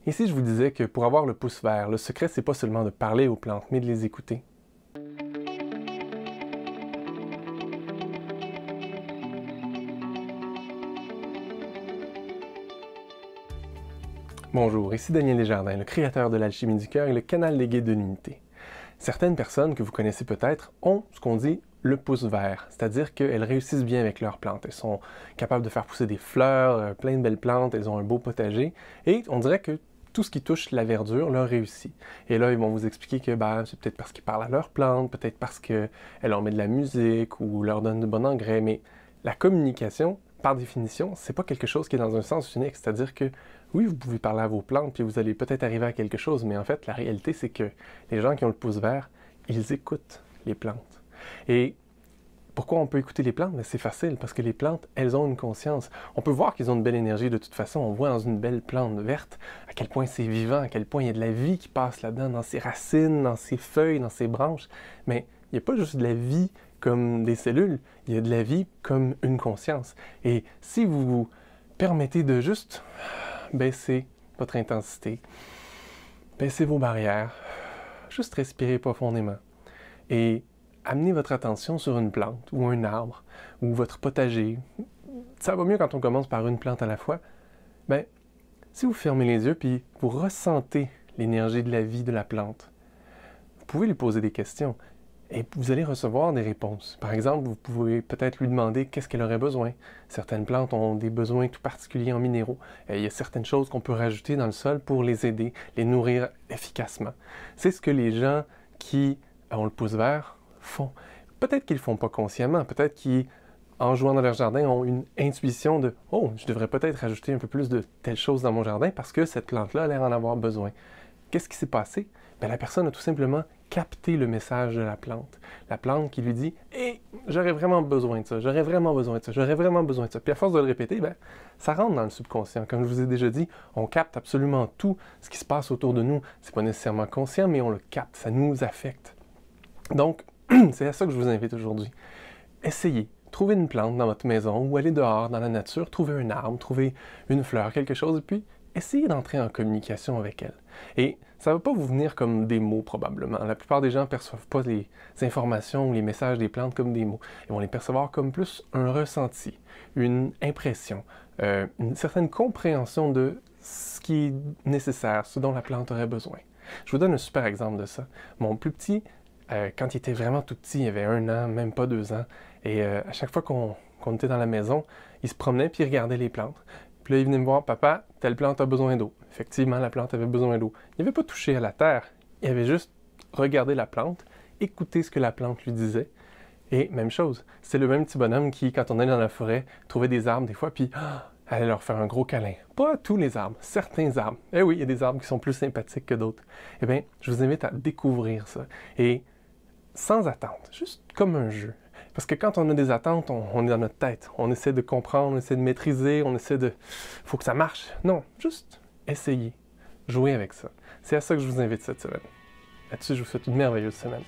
Et si je vous disais que pour avoir le pouce vert, le secret, c'est pas seulement de parler aux plantes, mais de les écouter. Bonjour, ici Daniel Desjardins, le créateur de l'Alchimie du cœur et le canal des guides de l'unité. Certaines personnes que vous connaissez peut-être ont ce qu'on dit le pouce vert, c'est-à-dire qu'elles réussissent bien avec leurs plantes. Elles sont capables de faire pousser des fleurs, plein de belles plantes, elles ont un beau potager, et on dirait que tout ce qui touche la verdure leur réussit. Et là, ils vont vous expliquer que c'est peut-être parce qu'ils parlent à leurs plantes, peut-être parce qu'elles leur mettent de la musique ou leur donnent de bon engrais, mais la communication, par définition, c'est pas quelque chose qui est dans un sens unique, c'est-à-dire que oui, vous pouvez parler à vos plantes, puis vous allez peut-être arriver à quelque chose, mais en fait, la réalité, c'est que les gens qui ont le pouce vert, ils écoutent les plantes. Et pourquoi on peut écouter les plantes? C'est facile, parce que les plantes, elles ont une conscience. On peut voir qu'ils ont une belle énergie de toute façon. On voit dans une belle plante verte à quel point c'est vivant, à quel point il y a de la vie qui passe là-dedans, dans ses racines, dans ses feuilles, dans ses branches. Mais il n'y a pas juste de la vie comme des cellules, il y a de la vie comme une conscience. Et si vous vous permettez de juste baisser votre intensité, baisser vos barrières, juste respirer profondément et amener votre attention sur une plante ou un arbre ou votre potager. Ça va mieux quand on commence par une plante à la fois. Si vous fermez les yeux puis vous ressentez l'énergie de la vie de la plante, vous pouvez lui poser des questions et vous allez recevoir des réponses. Par exemple, vous pouvez peut-être lui demander qu'est-ce qu'elle aurait besoin. Certaines plantes ont des besoins tout particuliers en minéraux. Il y a certaines choses qu'on peut rajouter dans le sol pour les aider, les nourrir efficacement. C'est ce que les gens qui ont le pouce vert font. Peut-être qu'ils ne le font pas consciemment, peut-être qu'en jouant dans leur jardin, ont une intuition de « Oh, je devrais peut-être rajouter un peu plus de telle chose dans mon jardin parce que cette plante-là a l'air d'en avoir besoin. » Qu'est-ce qui s'est passé? La personne a tout simplement capté le message de la plante. La plante qui lui dit « Hey, j'aurais vraiment besoin de ça, j'aurais vraiment besoin de ça, j'aurais vraiment besoin de ça. » Puis à force de le répéter, ça rentre dans le subconscient. Comme je vous ai déjà dit, on capte absolument tout ce qui se passe autour de nous. C'est pas nécessairement conscient, mais on le capte, ça nous affecte. Donc, c'est à ça que je vous invite aujourd'hui. Essayez. Trouvez une plante dans votre maison ou allez dehors dans la nature, trouvez un arbre, trouvez une fleur, quelque chose, et puis essayez d'entrer en communication avec elle. Et ça ne va pas vous venir comme des mots probablement. La plupart des gens ne perçoivent pas les informations ou les messages des plantes comme des mots. Ils vont les percevoir comme plus un ressenti, une impression, une certaine compréhension de ce qui est nécessaire, ce dont la plante aurait besoin. Je vous donne un super exemple de ça. Mon plus petit, quand il était vraiment tout petit, il avait 1 an, même pas 2 ans, et à chaque fois qu'on était dans la maison, il se promenait puis il regardait les plantes. Puis là, il venait me voir, « Papa, telle plante a besoin d'eau. » Effectivement, la plante avait besoin d'eau. Il n'avait pas touché à la terre, il avait juste regardé la plante, écouté ce que la plante lui disait, et même chose, c'est le même petit bonhomme qui, quand on allait dans la forêt, trouvait des arbres des fois, puis allait leur faire un gros câlin. Pas tous les arbres, certains arbres. Eh oui, il y a des arbres qui sont plus sympathiques que d'autres. Eh bien, je vous invite à découvrir ça, et sans attente, juste comme un jeu. Parce que quand on a des attentes, on est dans notre tête. On essaie de comprendre, on essaie de maîtriser, on essaie de... faut que ça marche. Non, juste essayez. Jouez avec ça. C'est à ça que je vous invite cette semaine. Là-dessus, je vous souhaite une merveilleuse semaine.